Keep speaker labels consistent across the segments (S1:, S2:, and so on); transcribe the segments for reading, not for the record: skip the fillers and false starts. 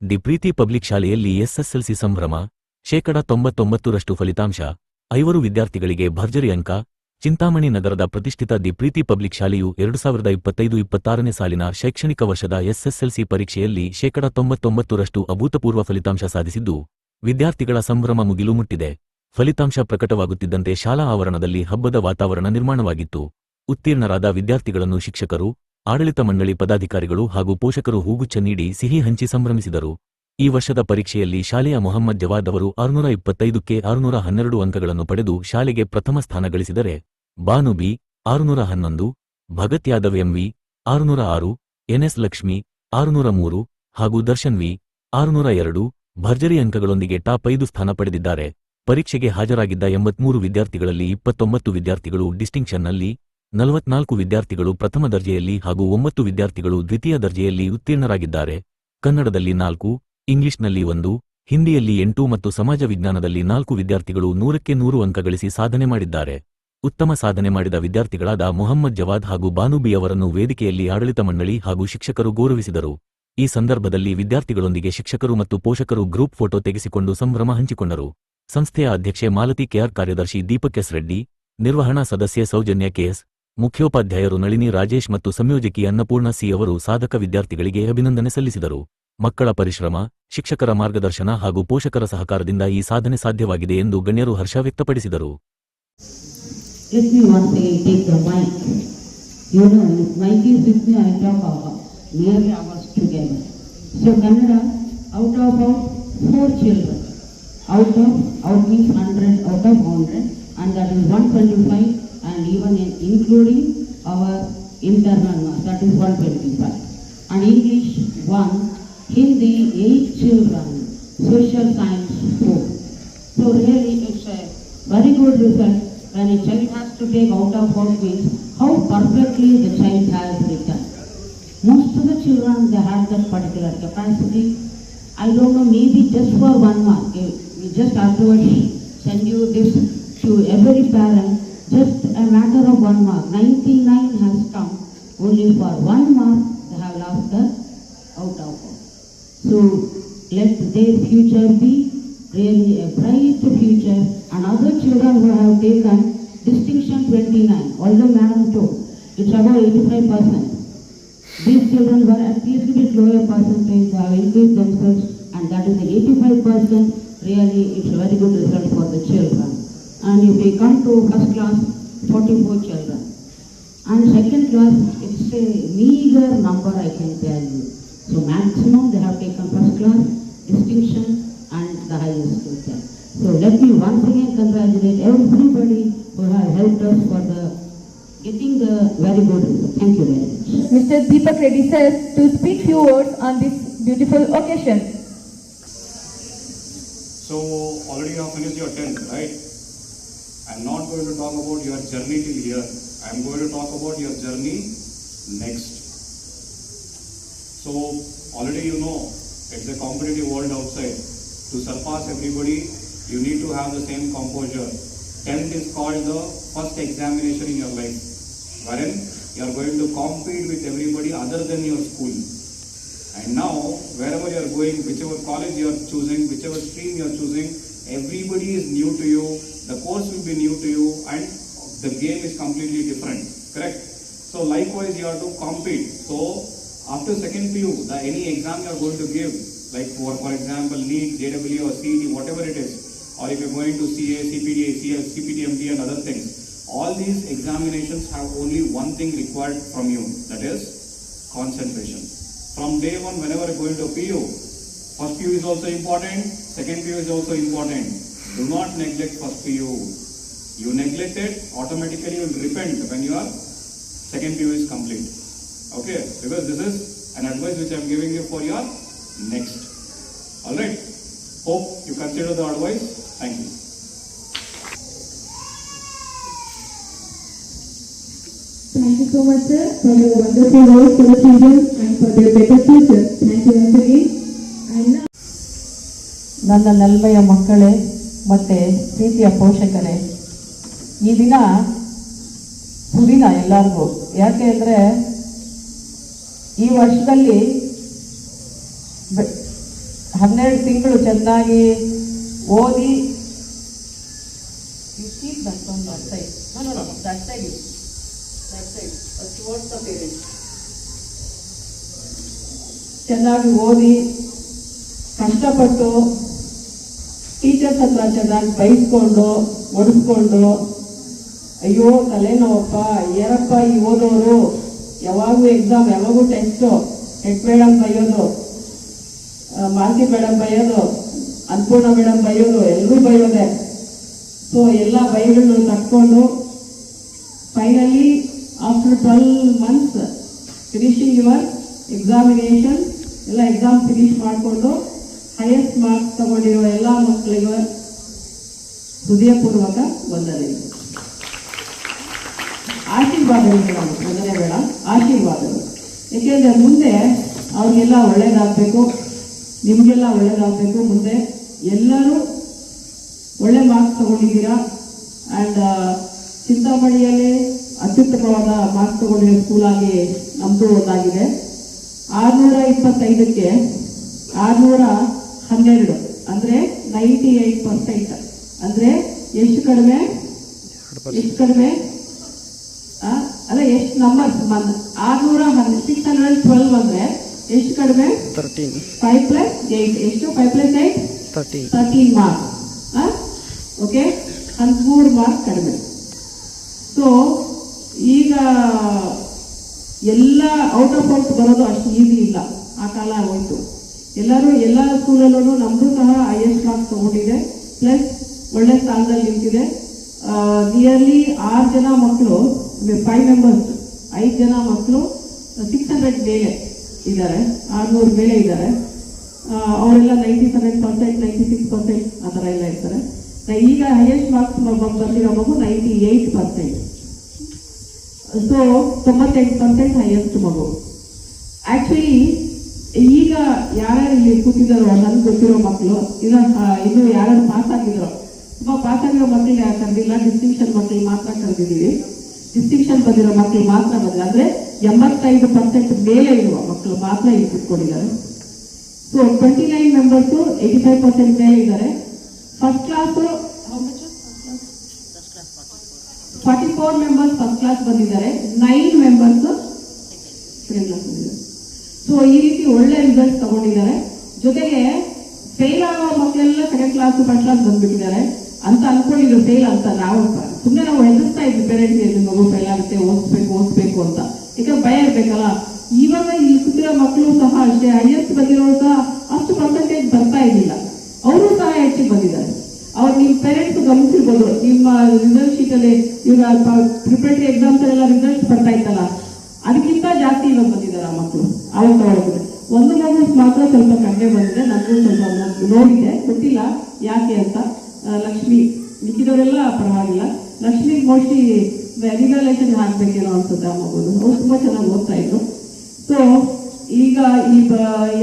S1: The Preethi public ಶಾಲೆಯಲ್ಲಿ SSLC ಸಂಭ್ರಮ. 99% ಫಲಿತಾಂಶ. 5 ವಿದ್ಯಾರ್ಥಿಗಳಿಗೆ ಭರ್ಜರಿ ಅಂಕ. ಚಿಂತಾಮಣಿ ನಗರದ ಪ್ರತಿಷ್ಠಿತ ದಿ ಪ್ರೀತಿ ಪಬ್ಲಿಕ್ ಶಾಲೆಯು 2025-26ನೇ ಸಾಲಿನ ಶೈಕ್ಷಣಿಕ ವರ್ಷದ ಎಸ್ಎಸ್ಎಲ್ಸಿ ಪರೀಕ್ಷೆಯಲ್ಲಿ 99% ಅಭೂತಪೂರ್ವ ಫಲಿತಾಂಶ ಸಾಧಿಸಿದ್ದು, ವಿದ್ಯಾರ್ಥಿಗಳ ಸಂಭ್ರಮ ಮುಗಿಲು ಮುಟ್ಟಿದೆ. ಫಲಿತಾಂಶ ಪ್ರಕಟವಾಗುತ್ತಿದ್ದಂತೆ ಶಾಲಾ ಆವರಣದಲ್ಲಿ ಹಬ್ಬದ ವಾತಾವರಣ ನಿರ್ಮಾಣವಾಗಿತ್ತು. ಉತ್ತೀರ್ಣರಾದ ವಿದ್ಯಾರ್ಥಿಗಳನ್ನು ಶಿಕ್ಷಕರು, ಆಡಳಿತ ಮಂಡಳಿ ಪದಾಧಿಕಾರಿಗಳು ಹಾಗೂ ಪೋಷಕರು ಹೂಗುಚ್ಛ ನೀಡಿ ಸಿಹಿ ಹಂಚಿ ಸಂಭ್ರಮಿಸಿದರು. ಈ ವರ್ಷದ ಪರೀಕ್ಷೆಯಲ್ಲಿ ಶಾಲೆಯ ಮೊಹಮ್ಮದ್ ಜವಾದ್ ಅವರು 625ಕ್ಕೆ 612 ಅಂಕಗಳನ್ನು ಪಡೆದು ಶಾಲೆಗೆ ಪ್ರಥಮ ಸ್ಥಾನ ಗಳಿಸಿದರೆ, Banu B 611, Bhagat Yadav MV 606, NS Lakshmi 603 ಹಾಗೂ ದರ್ಶನ್ ವಿ 602 ಭರ್ಜರಿ ಅಂಕಗಳೊಂದಿಗೆ ಟಾಪ್ 5 ಸ್ಥಾನ ಪಡೆದಿದ್ದಾರೆ. ಪರೀಕ್ಷೆಗೆ ಹಾಜರಾಗಿದ್ದ 83 ವಿದ್ಯಾರ್ಥಿಗಳಲ್ಲಿ 29 ವಿದ್ಯಾರ್ಥಿಗಳು ಡಿಸ್ಟಿಂಕ್ಷನ್ನಲ್ಲಿ, 44 ವಿದ್ಯಾರ್ಥಿಗಳು ಪ್ರಥಮ ದರ್ಜೆಯಲ್ಲಿ ಹಾಗೂ 9 ವಿದ್ಯಾರ್ಥಿಗಳು ದ್ವಿತೀಯ ದರ್ಜೆಯಲ್ಲಿ ಉತ್ತೀರ್ಣರಾಗಿದ್ದಾರೆ. ಕನ್ನಡದಲ್ಲಿ 4, ಇಂಗ್ಲಿಷ್ನಲ್ಲಿ 1, ಹಿಂದಿಯಲ್ಲಿ 8 ಮತ್ತು ಸಮಾಜ ವಿಜ್ಞಾನದಲ್ಲಿ 4 ವಿದ್ಯಾರ್ಥಿಗಳು 100ಕ್ಕೆ 100 ಅಂಕ ಗಳಿಸಿ ಸಾಧನೆ ಮಾಡಿದ್ದಾರೆ. ಉತ್ತಮ ಸಾಧನೆ ಮಾಡಿದ ವಿದ್ಯಾರ್ಥಿಗಳಾದ ಮೊಹಮ್ಮದ್ ಜವಾದ್ ಹಾಗೂ ಬಾನುಬಿ ಅವರನ್ನು ವೇದಿಕೆಯಲ್ಲಿ ಆಡಳಿತ ಮಂಡಳಿ ಹಾಗೂ ಶಿಕ್ಷಕರು ಗೌರವಿಸಿದರು. ಈ ಸಂದರ್ಭದಲ್ಲಿ ವಿದ್ಯಾರ್ಥಿಗಳೊಂದಿಗೆ ಶಿಕ್ಷಕರು ಮತ್ತು ಪೋಷಕರು ಗ್ರೂಪ್ ಫೋಟೋ ತೆಗೆಸಿಕೊಂಡು ಸಂಭ್ರಮ ಹಂಚಿಕೊಂಡರು. ಸಂಸ್ಥೆಯ ಅಧ್ಯಕ್ಷೆ ಮಾಲತಿ ಕೆಆರ್, ಕಾರ್ಯದರ್ಶಿ ದೀಪಕ್ ಎಸ್ ರೆಡ್ಡಿ, ನಿರ್ವಹಣಾ ಸದಸ್ಯೆ ಸೌಜನ್ಯ ಕೆಎಸ್, ಮುಖ್ಯೋಪಾಧ್ಯಾಯರು ನಳಿನಿ ರಾಜೇಶ್ ಮತ್ತು ಸಂಯೋಜಕಿ ಅನ್ನಪೂರ್ಣ ಸಿ ಅವರು ಸಾಧಕ ವಿದ್ಯಾರ್ಥಿಗಳಿಗೆ ಅಭಿನಂದನೆ ಸಲ್ಲಿಸಿದರು. ಮಕ್ಕಳ ಪರಿಶ್ರಮ, ಶಿಕ್ಷಕರ ಮಾರ್ಗದರ್ಶನ ಹಾಗೂ ಪೋಷಕರ ಸಹಕಾರದಿಂದ ಈ ಸಾಧನೆ ಸಾಧ್ಯವಾಗಿದೆ ಎಂದು ಗಣ್ಯರು ಹರ್ಷ ವ್ಯಕ್ತಪಡಿಸಿದರು.
S2: Out means 100 out of 100, and that is 125, and even including our internal marks, that is 125. And English 1, Hindi 8 children, social science 4. So really it's a very good result when a child has to take out of 4 means how perfectly the child has written. Most of the children, they have that particular capacity. I don't know, maybe just for 1 mark. We just afterwards send you this to every parent, just a matter of 1 mark. 99 has come, only for 1 mark they have lost the out of 4. So let their future be really a bright future. And other children who have taken distinction 29, although madam told it's about 85%. These children were at least a bit lower percentage, they have increased themselves, and that is the 85%. Really, it's a very good result for the children. And if we come to first class, 44 children. And second class, it's a meager number, I can tell you. So maximum they have taken first class, distinction, and the highest result. So let me once again congratulate everybody who have helped us for the getting the very good result. Thank you very much.
S3: Mr. Deepak Reddy says to speak few words on this beautiful occasion.
S4: So already you have finished your 10th, right? I'm not going to talk about your journey till here. I'm going to talk about your journey next. So already you know it's a competitive world outside. To surpass everybody, you need to have the same composure. 10th is called the first examination in your life, wherein you are going to compete with everybody other than your school. And now, wherever you are going, whichever college you are choosing, whichever stream you are choosing, everybody is new to you, the course will be new to you, and the game is completely different, correct? So likewise, you have to compete. So after second PU, any exam you are going to give, like for example, NEET, JEE or CET, whatever it is, or if you are going to CA, CPDA, CS, CPTMT and other things, all these examinations have only one thing required from you, that is concentration. From day one, whenever you are going to PU, first PU is also important, second PU is also important. Do not neglect first PU. You neglect it, automatically you will repent when your second PU is complete. Okay, because this is an advice which I am giving you for your next. Alright, hope you consider the advice. Thank you.
S3: Thank you so much, sir, for your wonderful work for the children and for their better future. Thank you once again. And now,
S5: ನನ್ನ ನಲ್ಮೆಯ ಮಕ್ಕಳೇ ಮತ್ತು ಪ್ರೀತಿಯ ಪೋಷಕರೇ, ಈ ದಿನ ಸುದಿನ ಎಲ್ಲರಿಗೂ. ಯಾಕೆ ಅಂದರೆ ಈ ವರ್ಷದಲ್ಲಿ 12 ತಿಂಗಳು ಚೆನ್ನಾಗಿ ಓದಿ ಚೆನ್ನಾಗಿ ಓದಿ ಕಷ್ಟಪಟ್ಟು ಟೀಚರ್ಸ್ ಹತ್ರ ಚೆನ್ನಾಗಿ ಬೈಸ್ಕೊಂಡು ಒಡಿಸ್ಕೊಂಡು ಅಯ್ಯೋ ತಲೆನೋವಪ್ಪ ಏನಪ್ಪ ಈ ಓದೋರು ಯಾವಾಗೂ ಎಕ್ಸಾಮ್ ಯಾವಾಗೂ ಟೆಸ್ಟು ಹೆಡ್ ಮೇಡಮ್ ಬೈಯೋದು, ಮಾಲತಿ ಮೇಡಮ್ ಬೈಯೋದು, ಅನ್ನಪೂರ್ಣ ಮೇಡಮ್ ಬೈಯೋದು, ಎಲ್ಲರೂ ಬೈಯೋದೆ. ಸೊ ಎಲ್ಲ ಬೈಗಳನ್ನ ತಟ್ಕೊಂಡು finally after 12 months finishing your examination ಎಲ್ಲ ಎಕ್ಸಾಮ್ ಫಿನಿಶ್ ಮಾಡಿಕೊಂಡು ಹೈಯೆಸ್ಟ್ ಮಾರ್ಕ್ಸ್ ತಗೊಂಡಿರುವ ಎಲ್ಲ ಮಕ್ಕಳಿಗೆ ಹೃದಯಪೂರ್ವಕ ವಂದನೆಗಳು, ಆಶೀರ್ವಾದಗಳು. ವಂದನೆ ಬೇಡ, ಆಶೀರ್ವಾದಗಳು. ಏಕೆಂದರೆ ಮುಂದೆ ಅವ್ರಿಗೆಲ್ಲ ಒಳ್ಳೇದಾಗಬೇಕು, ನಿಮಗೆಲ್ಲ ಒಳ್ಳೇದಾಗಬೇಕು. ಮುಂದೆ ಎಲ್ಲರೂ ಒಳ್ಳೆ ಮಾರ್ಕ್ಸ್ ತಗೊಂಡಿದ್ದೀರಾ. ಆ್ಯಂಡ್ ಚಿಂತಾಮಣಿಯಲ್ಲಿ ಅತ್ಯುತ್ತಮವಾದ ಮಾರ್ಕ್ಸ್ ತಗೊಂಡಿರೋ ಸ್ಕೂಲಾಗಿ ನಮ್ಮದು ಒಂದಾಗಿದೆ. 625ಕ್ಕೆ 612 ಅಂದರೆ 98%. ಅಂದರೆ ಎಷ್ಟು ಕಡಿಮೆ ಅಲ್ಲ, ಎಷ್ಟು ನಂಬರ್ಸ್ 612 ಅಂದರೆ ಎಷ್ಟು ಕಡಿಮೆ? 5 + 8 ಎಷ್ಟು? 5 + 8 13 ಮಾರ್ಕ್ಸ್. ಓಕೆ, 13 ಮಾರ್ಕ್ಸ್ ಕಡಿಮೆ. ಸೊ ಈಗ ಎಲ್ಲ ಔಟ್ ಆಫ್ ಬರೋದು ಅಷ್ಟು ಈಸಿ ಇಲ್ಲ, ಆ ಕಾಲ ಹೋಯ್ತು. ಎಲ್ಲ ಸ್ಕೂಲಲ್ಲೂ ನಮ್ಮದು ಸಹ ಹೈಯೆಸ್ಟ್ ಮಾರ್ಕ್ಸ್ ತಗೊಂಡಿದೆ, ಪ್ಲಸ್ ಒಳ್ಳೆ ಸ್ಥಾನದಲ್ಲಿ ನಿಂತಿದೆ. ನಿಯರ್ಲಿ 6 ಜನ ಮಕ್ಕಳು, 5 ಮೆಂಬರ್ಸ್, 5 ಜನ ಮಕ್ಕಳು 600 ಮೇಲೆ ಇದ್ದಾರೆ, 600 ಮೇಲೆ ಇದ್ದಾರೆ. ಅವರೆಲ್ಲ 97%, 96% ಆ ಥರ ಎಲ್ಲ ಇರ್ತಾರೆ. ಈಗ ಹೈಯೆಸ್ಟ್ ಮಾರ್ಕ್ಸ್ ಬಂದಿರೋ ಮಗು 98%. ಸೊ 98% ಹೈಯೆಸ್ಟ್ ಮಗು. ಆಕ್ಚುಲಿ ಈಗ ಯಾರ್ಯಾರು ಇಲ್ಲಿ ಕೂತಿದ್ದಾರೋ ನನ್ಗೆ ಗೊತ್ತಿರೋ ಮಕ್ಕಳು ಇನ್ನು ಯಾರ್ಯಾರು ಪಾಸ್ ಆಗಿದ್ದಾರೋ, ತುಂಬ ಪಾಸ್ ಆಗಿರೋ ಮಕ್ಕಳಿಗೆ ಕರೆದಿಲ್ಲ, ಡಿಸ್ಟಿಂಕ್ಷನ್ ಮಕ್ಕಳಿಗೆ ಮಾತ್ರ ಕರೆದಿದ್ದೀವಿ. ಡಿಸ್ಟಿಂಕ್ಷನ್ ಬಂದಿರೋ ಮಕ್ಕಳು ಮಾತ್ರ ಬಂದಿಲ್ಲ, ಅಂದರೆ 85% ಮೇಲೆ ಇರುವ ಮಕ್ಕಳು ಮಾತ್ರ ಇಲ್ಲಿ ಕೂತ್ಕೊಂಡಿದ್ದಾರೆ. ಸೊ 29 ಮೆಂಬರ್ಸು 85% ಮೇಲೆ ಇದ್ದಾರೆ. First class 44 members first class ಬಂದಿದ್ದಾರೆ, 9 ಮೆಂಬರ್ಸ್ ಸೆಕೆಂಡ್ ಕ್ಲಾಸ್ ಬಂದಿದ್ದಾರೆ. ಸೊ ಈ ರೀತಿ ಒಳ್ಳೆ ರಿಸಲ್ಟ್ ತಗೊಂಡಿದ್ದಾರೆ. ಜೊತೆಗೆ ಫೇಲ್ ಆಗೋ ಮಕ್ಕಳೆಲ್ಲ ಸೆಕೆಂಡ್ ಕ್ಲಾಸ್ ಫಸ್ಟ್ ಕ್ಲಾಸ್ ಬಂದ್ಬಿಟ್ಟಿದ್ದಾರೆ ಅಂತ ಅನ್ಕೊಂಡಿದ್ರು. ಫೇಲ್ ಅಂತ ನಾವು ಹೆದರ್ಸ್ತಾ ಇದ್ವಿ ಪೇರೆಂಟ್ಸ್ಗೆ, ಮಗು ಫೇಲ್ ಆಗುತ್ತೆ, ಓದಿಸ್ಬೇಕು ಅಂತ, ಯಾಕಂದ್ರೆ ಭಯ ಇರ್ಬೇಕಲ್ಲ. ಇವಾಗ ಇಲ್ಲಿ ಕೂತಿರೋ ಮಕ್ಕಳು ಸಹ ಅಷ್ಟೇ, ಹೈಯೆಸ್ಟ್ ಬಂದಿರೋರು ಸಹ ಅಷ್ಟು ಪರ್ಸೆಂಟೇಜ್ ಬರ್ತಾ ಇದ್ದಿಲ್ಲ, ಅವರು ಸಹ ಹೆಚ್ಚಿಗೆ ಬಂದಿದ್ದಾರೆ. ಅವ್ರು ನಿಮ್ಮ ಪೇರೆಂಟ್ಸ್ ಗಮನಿಸಿರ್ಬೋದು, ನಿಮ್ಮ ರಿಸಲ್ಟ್ ಶೀಟಲ್ಲಿ ಇವಾಗ ಪ್ರಿಪರೇಟರಿ ಎಕ್ಸಾಮ್ಸ್ ಎಲ್ಲ ರಿಸಲ್ಟ್ ಬರ್ತಾ ಇತ್ತಲ್ಲ, ಅದಕ್ಕಿಂತ ಜಾಸ್ತಿ ಇವಾಗ ಬಂದಿದ್ದಾರೆ ಆ ಮಕ್ಕಳು. ಅವಾಗ ತಗೊಳ್ತಿದೆ ಒಂದು ಮಗು ಮಾತ್ರ ಸ್ವಲ್ಪ ಕಡಿಮೆ ಬಂದಿದೆ, ನನಗೂ ಸ್ವಲ್ಪ ನೋಡಿದೆ, ಗೊತ್ತಿಲ್ಲ ಯಾಕೆ ಅಂತ. ಲಕ್ಷ್ಮಿ, ಮಿಕ್ಕಿದವರೆಲ್ಲ ಪರವಾಗಿಲ್ಲ. ಲಕ್ಷ್ಮಿ ಮೋಸ್ಟ್ಲಿ ರಿವ್ಯಾಲ್ಯೂಯೇಷನ್ ಹಾಕ್ಬೇಕೇನೋ ಅನ್ಸುತ್ತೆ ಆ ಮಗುದು, ಅವ್ರು ತುಂಬ ಚೆನ್ನಾಗಿ ಓದ್ತಾ ಇದ್ರು. ಸೊ ಈಗ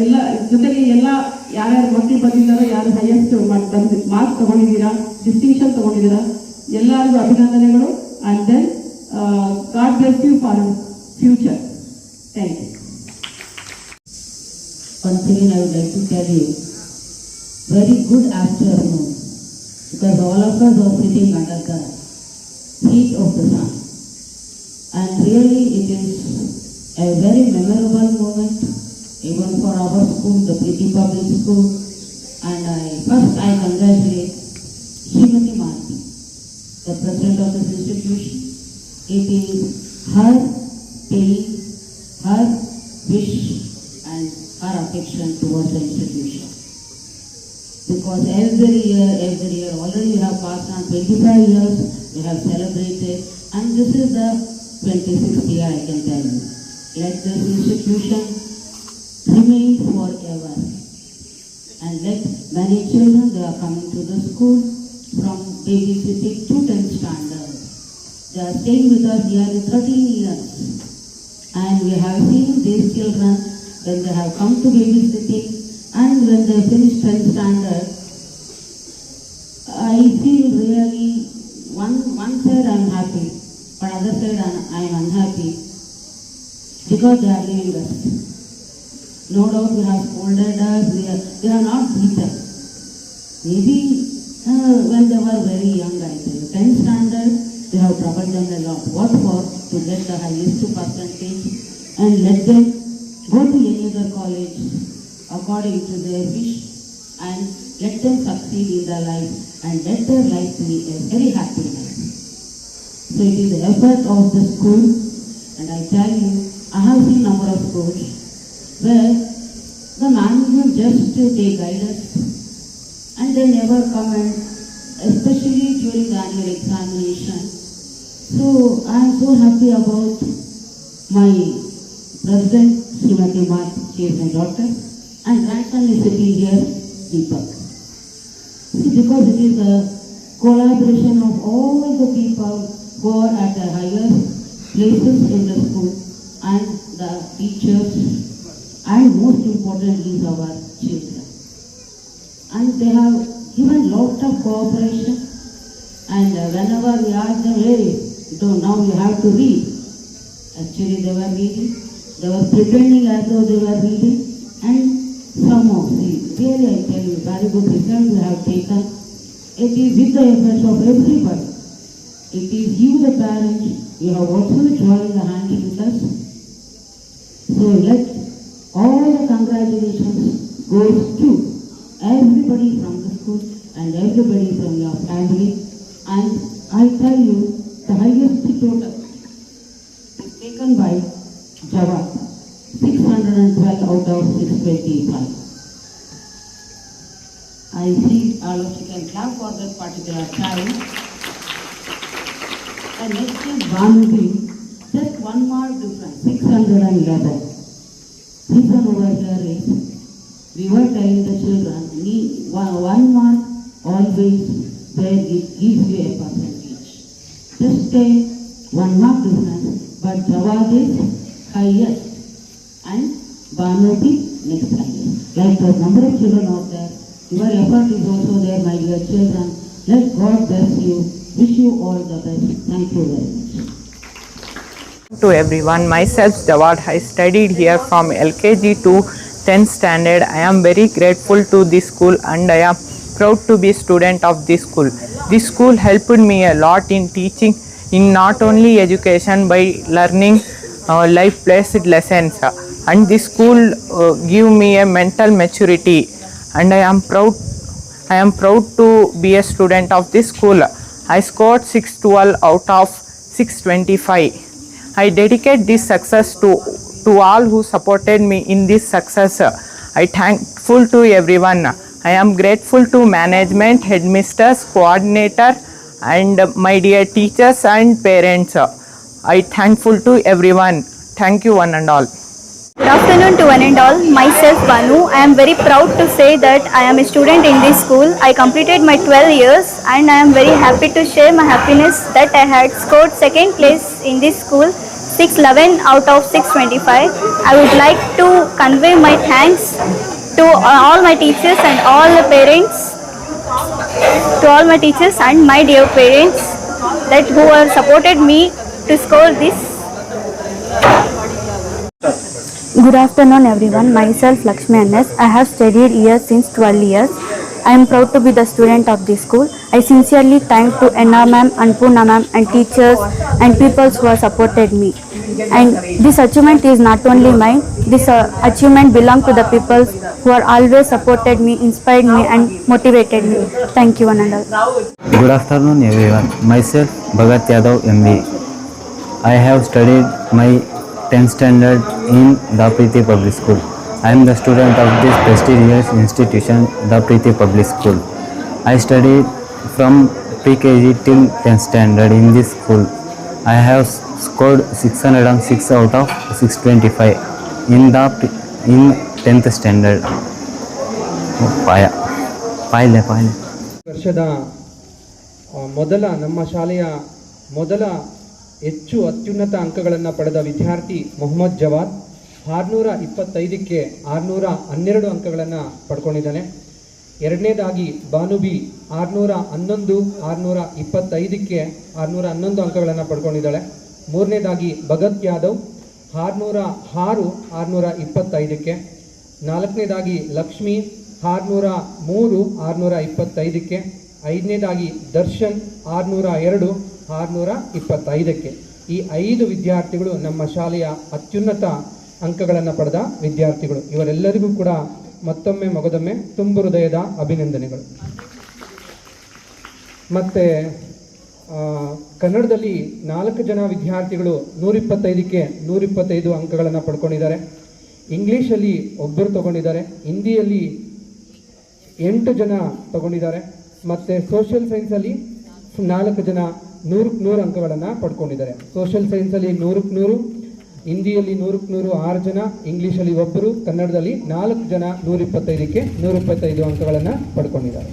S5: ಎಲ್ಲ ಜೊತೆಗೆ ಎಲ್ಲ ಯಾರ್ಯಾರು ಮಕ್ಕಳು ಬಂದಿದ್ದಾರೋ, ಯಾರು ಹೈಯೆಸ್ಟ್ ಮಾರ್ಕ್ಸ್ ತಗೊಂಡಿದ್ದೀರಾ, ಡಿಸ್ಟಿಂಕ್ಷನ್ ತಗೊಂಡಿದ್ದೀರಾ, ಎಲ್ಲರಿಗೂ ಅಭಿನಂದನೆಗಳು. And then God bless you for future. Thank you.
S2: Once again, I would like to tell you, very good afternoon, because all of us are sitting under the heat of the sun. And really it is a very memorable moment, even for our school, the Preeti Public School. And I congratulate Srimati Malti, the president of this institution. It is her pain, her wish and her affection towards the institution. Because every year, already we have passed on 25 years, we have celebrated, and this is the 26th year, I can tell you. Let this institution remain forever. And let many children, they are coming to the school from babysitting to 10th standard. They are staying with us nearly 13 years. And we have seen these children when they have come to babysitting and when they finish 10th standard. I feel really, one side I am happy, but other side I am unhappy, because they are leaving us. No doubt we have scolded us, they are not beaten. Maybe when they were very young, I tell you, 10th standard, they have troubled them a lot. What for? To get the highest percentage and let them go to any other college according to their wish and let them succeed in their life and let their life be a very happy life. So it is the effort of the school, and I tell you, I have seen number of schools where the management just take guidance and they never comment, especially during the annual examination. So I am so happy about my president, Srimati Mat, she is my daughter, and grandson is sitting here, Deepak. See, because it is a collaboration of all the people who are at the higher places in the school and the teachers and most importantly our children. And they have given lot of cooperation, and whenever we ask them, hey, now you have to read. Actually they were reading, they were pretending as though they were reading, and somehow, see, really I tell you, very good result we have taken. It is with the efforts of everybody. It is you the parents, you have also joined the hands with us. So let all the congratulations goes to everybody from the school and everybody from your family. And I tell you, the highest total is taken by Jawad, 612 out of 625. I see all of you can clap for that particular child. And next is Vanubi, just 1 mark difference, 611. Reason over here is, we were telling the children, need 1 mark always where it gives you a percentage. Just take 1 mark difference, but Jawad is highest and Vanubi next highest. Like the number of children out there, your effort is also there, my dear children. Let God bless you. Wish you all the best. Thank you very much.
S6: To everyone, myself Jawad. I studied here from LKG to 10th standard. I am very grateful to this school and I am proud to be student of this school. This school helped me a lot in teaching, in not only education, by learning life-based lessons. And this school give me a mental maturity, and I am proud to be a student of this school. I scored 612 out of 625. I dedicate this success to all who supported me in this success. I thankful to everyone. I am grateful to management, headmasters, coordinator, and my dear teachers and parents. I thankful to everyone. Thank you one and all.
S7: Good afternoon to one and all. Myself Banu. I am very proud to say that I am a student in this school. I completed my 12 years and I am very happy to share my happiness that I had scored 2nd place in this school, 611 out of 625. I would like to convey my thanks to all my teachers and all the parents, to all my teachers and my dear parents that who have supported me to score this.
S8: Good afternoon everyone, myself Lakshmi NS. I have studied here since 12 years. I am proud to be the student of this school. I sincerely thank to Anna ma'am and Poona ma'am and teachers and people who have supported me. And this achievement is not only mine, this achievement belongs to the people who are always supported me, inspired me and motivated me. Thank you one and all.
S9: Good afternoon everyone, myself Bhagat Yadav MB. I have studied my 10th standard in the Preeti Public School. I am the student of this prestigious institution, the Preeti Public School. I studied from pre-KG till 10th standard in this school. I have scored 606 out of 625 in 10th standard.
S10: ವರ್ಷದ ಮೊದಲ ನಮ್ಮ ಶಾಲೆಯ ಮೊದಲ ಹೆಚ್ಚು ಅತ್ಯುನ್ನತ ಅಂಕಗಳನ್ನು ಪಡೆದ ವಿದ್ಯಾರ್ಥಿ ಮೊಹಮ್ಮದ್ ಜವಾದ್ 625ಕ್ಕೆ 612 ಅಂಕಗಳನ್ನು ಪಡ್ಕೊಂಡಿದ್ದಾನೆ. ಎರಡನೇದಾಗಿ ಬಾನುಬಿ 611 625ಕ್ಕೆ 611 ಅಂಕಗಳನ್ನು ಪಡ್ಕೊಂಡಿದ್ದಾಳೆ. ಮೂರನೇದಾಗಿ ಭಗತ್ ಯಾದವ್ 606 625ಕ್ಕೆ. ನಾಲ್ಕನೇದಾಗಿ ಲಕ್ಷ್ಮಿ 603 625ಕ್ಕೆ, ಐದನೇದಾಗಿ ದರ್ಶನ್ 602 625ಕ್ಕೆ. ಈ 5 ವಿದ್ಯಾರ್ಥಿಗಳು ನಮ್ಮ ಶಾಲೆಯ ಅತ್ಯುನ್ನತ ಅಂಕಗಳನ್ನು ಪಡೆದ ವಿದ್ಯಾರ್ಥಿಗಳು. ಇವರೆಲ್ಲರಿಗೂ ಕೂಡ ಮತ್ತೊಮ್ಮೆ ಮಗದೊಮ್ಮೆ ತುಂಬು ಹೃದಯದ ಅಭಿನಂದನೆಗಳು. ಮತ್ತು ಕನ್ನಡದಲ್ಲಿ 4 ಜನ ವಿದ್ಯಾರ್ಥಿಗಳು 125ಕ್ಕೆ 125 ಅಂಕಗಳನ್ನು ಪಡ್ಕೊಂಡಿದ್ದಾರೆ. ಇಂಗ್ಲೀಷಲ್ಲಿ ಒಬ್ಬರು ತಗೊಂಡಿದ್ದಾರೆ, ಹಿಂದಿಯಲ್ಲಿ 8 ಜನ ತಗೊಂಡಿದ್ದಾರೆ, ಮತ್ತು ಸೋಷಿಯಲ್ ಸೈನ್ಸಲ್ಲಿ 4 ಜನ 100 ಅಂಕಗಳನ್ನು ಪಡ್ಕೊಂಡಿದ್ದಾರೆ. ಸೋಷಿಯಲ್ ಸೈನ್ಸಲ್ಲಿ 100, ಹಿಂದಿಯಲ್ಲಿ 100 6 ಜನ, ಇಂಗ್ಲೀಷಲ್ಲಿ ಒಬ್ಬರು, ಕನ್ನಡದಲ್ಲಿ 4 ಜನ 125ಕ್ಕೆ 125 ಅಂಕಗಳನ್ನು ಪಡ್ಕೊಂಡಿದ್ದಾರೆ.